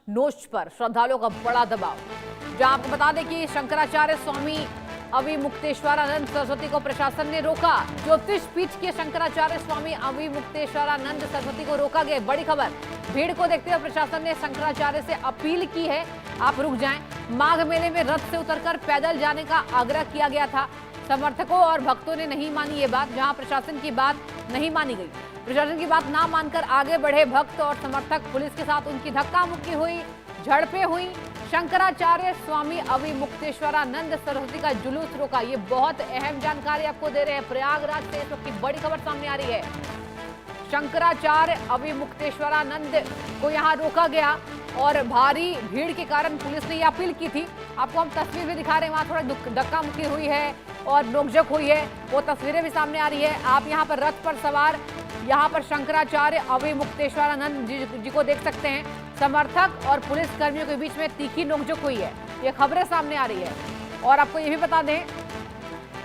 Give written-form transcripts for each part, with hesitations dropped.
नोच पर श्रद्धालुओं का बड़ा दबाव। जहां आपको बता दें कि शंकराचार्य स्वामी अविमुक्तेश्वरानंद सरस्वती को प्रशासन ने रोका। ज्योतिष पीठ के शंकराचार्य स्वामी अविमुक्तेश्वरानंद सरस्वती को रोका गया। बड़ी खबर, भीड़ को देखते हुए प्रशासन ने शंकराचार्य से अपील की है, आप रुक जाएं। माघ मेले में रथ से उतरकर पैदल जाने का आग्रह किया गया था। समर्थकों और भक्तों ने नहीं मानी ये बात। जहां प्रशासन की बात नहीं मानी गई, प्रशासन की बात ना मानकर आगे बढ़े भक्त और समर्थक, पुलिस के साथ उनकी धक्का मुक्की हुई, झड़पें हुई। शंकराचार्य स्वामी अविमुक्तेश्वरानंद सरस्वती का जुलूस रोका। ये बहुत अहम जानकारी आपको दे रहे हैं। प्रयागराज से इस वक्त की बड़ी खबर सामने आ रही है। शंकराचार्य अविमुक्तेश्वरानंद को यहां रोका गया और भारी भीड़ के कारण पुलिस ने यह अपील की थी। आपको हम तस्वीर भी दिखा रहे हैं, वहां थोड़ा धक्का मुक्की हुई है और नोकझोंक हुई है, वो तस्वीरें भी सामने आ रही है। आप यहाँ पर रथ पर सवार यहाँ पर शंकराचार्य अविमुक्तेश्वरानंद जी को देख सकते हैं। समर्थक और पुलिस कर्मियों के बीच में तीखी नोकझोंक हुई है, ये खबरें सामने आ रही है। और आपको ये भी बता दें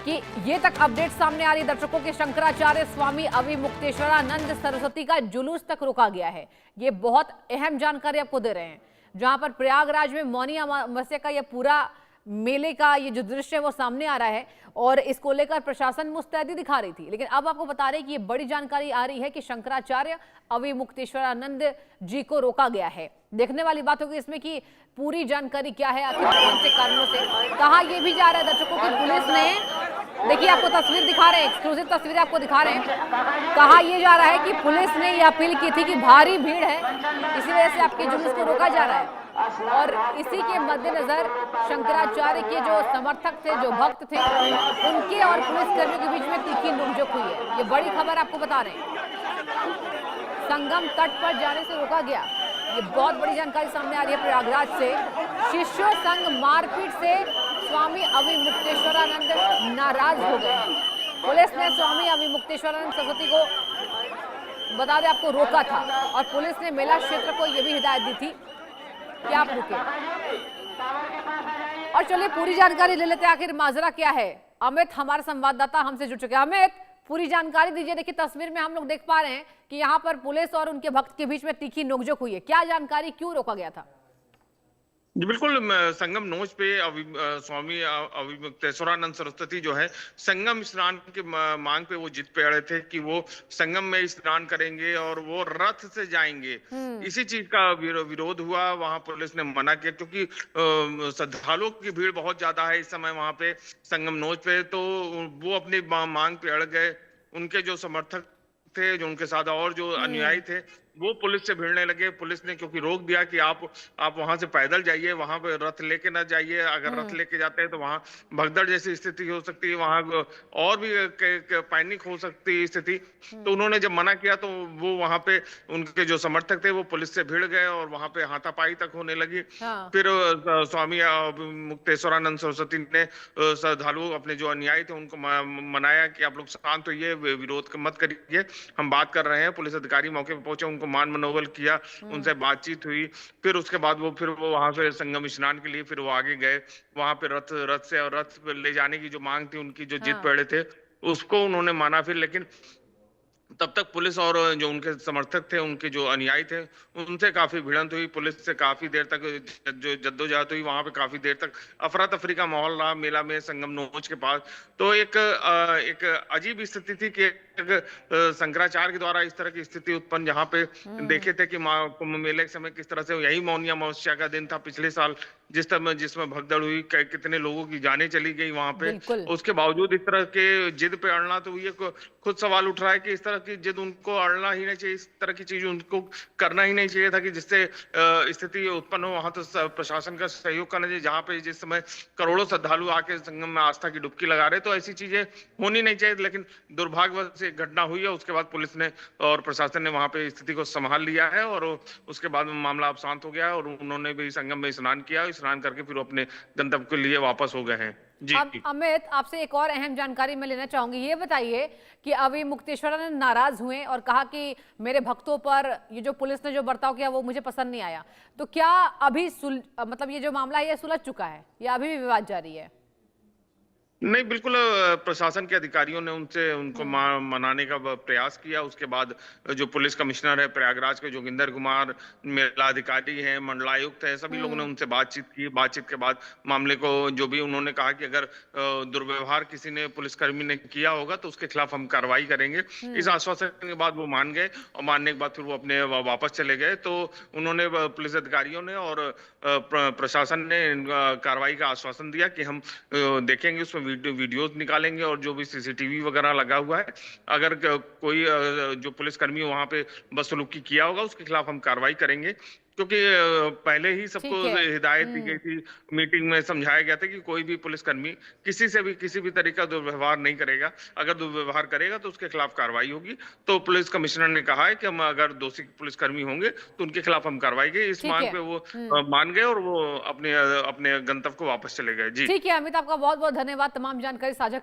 कि ये तक अपडेट सामने आ रही है दर्शकों के, शंकराचार्य स्वामी अविमुक्तेश्वरानंद सरस्वती का जुलूस तक रोका गया है। ये बहुत अहम जानकारी आपको दे रहे हैं। जहां पर प्रयागराज में मौनी अमावस्या का ये पूरा मेले का ये जो दृश्य है वो सामने आ रहा है और इसको लेकर प्रशासन मुस्तैदी दिखा रही थी। लेकिन अब आपको बता रहे हैं कि ये बड़ी जानकारी आ रही है कि शंकराचार्य अविमुक्तेश्वरानंद जी को रोका गया है। देखने वाली बात होगी इसमें कि पूरी जानकारी क्या है, आखिर कौन से कारणों से कहा यह भी जा रहा है दर्शकों की पुलिस ने। देखिए आपको तस्वीर दिखा रहे हैं, एक्सक्लूसिव तस्वीरें आपको दिखा रहे हैं। कहा यह जा रहा है कि पुलिस ने यह अपील की थी कि भारी भीड़ है, इसी वजह से आपके जुलूस को रोका जा रहा है। और इसी के मद्देनजर शंकराचार्य के जो समर्थक थे, जो भक्त थे, उनके और पुलिस कर्मियों के बीच में तीखी नोकझोंक हुई है। ये बड़ी खबर आपको बता रहे हैं। संगम तट पर जाने से रोका गया, ये बहुत बड़ी जानकारी सामने आ रही है प्रयागराज से। शिष्यों संग मारपीट से स्वामी अविमुक्तेश्वरानंद नाराज हो गए हैं। पुलिस ने स्वामी अविमुक्तेश्वरानंद सरस्वती को बता दें आपको रोका था और पुलिस ने मेला क्षेत्र को यह भी हिदायत दी थी कि आप रुके। और चलिए पूरी जानकारी ले लेते हैं, आखिर माजरा क्या है। अमित हमारे संवाददाता हमसे जुड़ चुके हैं। अमित, पूरी जानकारी दीजिए। देखिए तस्वीर में हम लोग देख पा रहे हैं कि यहाँ पर पुलिस और उनके भक्त के बीच में तीखी नोकझोंक हुई है। क्या जानकारी, क्यों रोका गया था? जी बिल्कुल, संगम नोच पे स्वामी अविमुक्तेश्वरानंद सरस्वती जो है संगम स्नान की मांग पे वो जिद पे अड़े थे कि वो संगम में स्नान करेंगे और वो रथ से जाएंगे। इसी चीज का विरोध हुआ, वहां पुलिस ने मना किया क्योंकि श्रद्धालुओं की भीड़ बहुत ज्यादा है इस समय वहां पे संगम नोच पे। तो वो अपनी मांग पे अड़ गए। उनके जो समर्थक थे, जो उनके साथ और जो अनुयायी थे, वो पुलिस से भिड़ने लगे। पुलिस ने क्योंकि रोक दिया कि आप वहां से पैदल जाइए, वहां पे रथ लेके ना जाइए। अगर रथ लेके जाते हैं तो वहां भगदड़ जैसी स्थिति हो सकती है, वहां और भी पैनिक हो सकती है स्थिति। तो उन्होंने जब मना किया तो वो वहां पे उनके जो समर्थक थे वो पुलिस से भिड़ गए और वहां पे हाथापाई तक होने लगी। फिर स्वामी मुक्तेश्वरानंद सरस्वती ने श्रद्धालु अपने जो अनुयायी थे उनको मनाया कि आप लोग शांत होइए, विरोध मत करिए, हम बात कर रहे हैं। पुलिस अधिकारी मौके पर पहुंचे, उनको मान मनोबल किया, उनसे बातचीत हुई। फिर उसके बाद वो वहां से संगम स्नान के लिए फिर वो आगे गए। वहां पे रथ से और रथ ले जाने की जो मांग थी, उनकी जो जिद पे अड़े थे, उसको उन्होंने माना। फिर लेकिन तब तक पुलिस और जो उनके समर्थक थे, उनके जो अनुयायी थे, उनसे काफी भिड़ंत हुई। पुलिस से काफी देर तक जो जद्दोजहद हुई, वहां पे काफी देर तक अफरा तफरी का माहौल रहा मेला में संगम नोच के पास। तो एक अजीब स्थिति थी कि शंकराचार्य के द्वारा इस तरह की स्थिति उत्पन्न, जहाँ पे देखे थे कि कुंभ मेले के समय किस तरह से, यही मौनी अमावस्या का दिन था पिछले साल, जिसमें भगदड़ हुई, कितने लोगों की जानें चली गई वहां पे। उसके बावजूद इस तरह के जिद पे अड़ना, तो ये खुद सवाल उठ रहा है कि इस तरह की जिद उनको अड़ना ही नहीं चाहिए, इस तरह की चीज उनको करना ही नहीं चाहिए था कि जिससे स्थिति उत्पन्न हो। वहां तो प्रशासन का सहयोग करना चाहिए, जहाँ पे जिस समय करोड़ों श्रद्धालु आके संगम में आस्था की डुबकी लगा रहे, तो ऐसी चीजें होनी नहीं चाहिए। लेकिन दुर्भाग्यवश एक घटना हुई है, उसके बाद पुलिस ने और प्रशासन ने वहां पे स्थिति को संभाल लिया है और उसके बाद मामला अब शांत हो गया है और उन्होंने भी संगम में स्नान किया, स्नान करके फिर अपने गंतव्य के लिए वापस हो गए हैं। जी। अब अमित, आपसे एक और अहम जानकारी मैं लेना चाहूंगी। ये बताइए कि अविमुक्तेश्वरानंद नाराज हुए और कहा कि मेरे भक्तों पर ये जो पुलिस ने जो बर्ताव किया वो मुझे पसंद नहीं आया, तो क्या अभी मतलब ये जो मामला है ये सुलझ चुका है या अभी भी विवाद जारी है? नहीं, बिल्कुल प्रशासन के अधिकारियों ने उनसे उनको मनाने का प्रयास किया। उसके बाद जो पुलिस कमिश्नर है प्रयागराज के जोगिंदर कुमार, मेला अधिकारी हैं, मंडलायुक्त है, सभी लोगों ने उनसे बातचीत की। बातचीत के बाद मामले को जो भी उन्होंने कहा कि अगर दुर्व्यवहार किसी ने पुलिसकर्मी ने किया होगा तो उसके खिलाफ हम कार्रवाई करेंगे। इस आश्वासन के बाद वो मान गए और मानने के बाद फिर वो अपने वापस चले गए। तो उन्होंने पुलिस अधिकारियों ने और प्रशासन ने कार्रवाई का आश्वासन दिया कि हम देखेंगे, उसमें वीडियोस निकालेंगे और जो भी सीसीटीवी वगैरह लगा हुआ है, अगर कोई जो पुलिसकर्मी वहां पे बदसलूकी किया होगा उसके खिलाफ हम कार्रवाई करेंगे। क्योंकि पहले ही सबको ठीक है। हिदायत दी गई थी, मीटिंग में समझाया गया था कि कोई भी पुलिसकर्मी किसी से भी किसी भी तरीके का दुर्व्यवहार नहीं करेगा। अगर दुर्व्यवहार करेगा तो उसके खिलाफ कार्रवाई होगी। तो पुलिस कमिश्नर ने कहा है कि हम अगर दोषी पुलिसकर्मी होंगे तो उनके खिलाफ हम कार्रवाई करेंगे। इस ठीक मांग है। पे वो मान गए और वो अपने अपने गंतव्य को वापस चले गए। जी। ठीक है अमित, आपका बहुत बहुत धन्यवाद तमाम जानकारी साझा